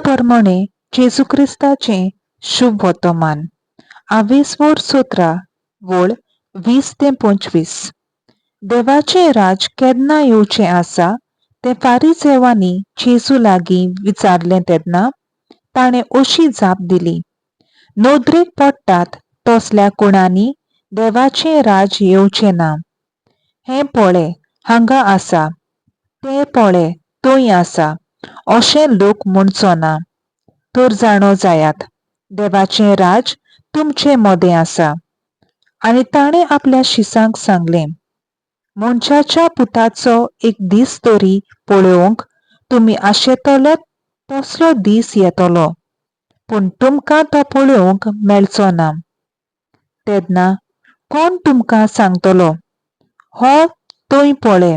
प्रमाणे जेजू क्रिस्ताचे शुभ वर्तमान 20 सोत्रा वळ 20 ते 25. देवाचे राज केन्ना येवचे आसा ते फारिसेवांनी जेजू लागीं विचारले तेन्ना ताणें अशी जाप दिली, नोदरेक पडटात तसल्या कोणांनी देवाचे राज येवचे ना. हें पळय हांगा आसा, तें पळय थंय आसा अशें लोक म्हणचो ना. तर जाणो जायात देवाचें राज तुमचे मदें आसा. आनी ताणें आपल्या शिसांक सांगलें, मनशाच्या पुताचो एक दीस तरी पळोवंक तुमी आशेतलेत तसलो दीस येतलो, पूण तुमकां तो पळोवंक मेळचो ना. तेन्ना कोण तुमकां सांगतलो, हो थंय पळय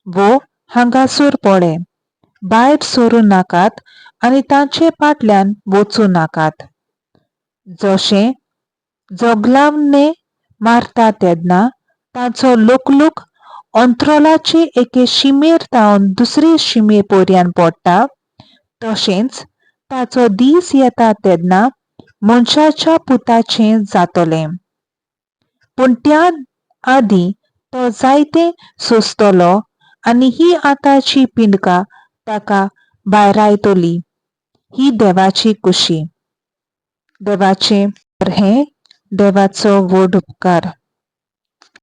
वो हांगासर पळय. भायर सरूं नाकात आनी तांचे फाटल्यान वचूं नाकात. जशें जगलावणे मारता तेन्ना ताचो लुकलूक अंत्रोलाचे एके शिमेर तावन दुसरे शिमे पर्यंत पडटा, तशेंच ताचो दीस येता तेन्ना मनशाच्या पुताचें जातलें. पूण त्या आदीं तो जायते सोंसतलो आनी ही आतांची पिणकां ताका भायरायतली. ही देवाची कुशी. देवाचें हें देवाचो व्हड उपकार.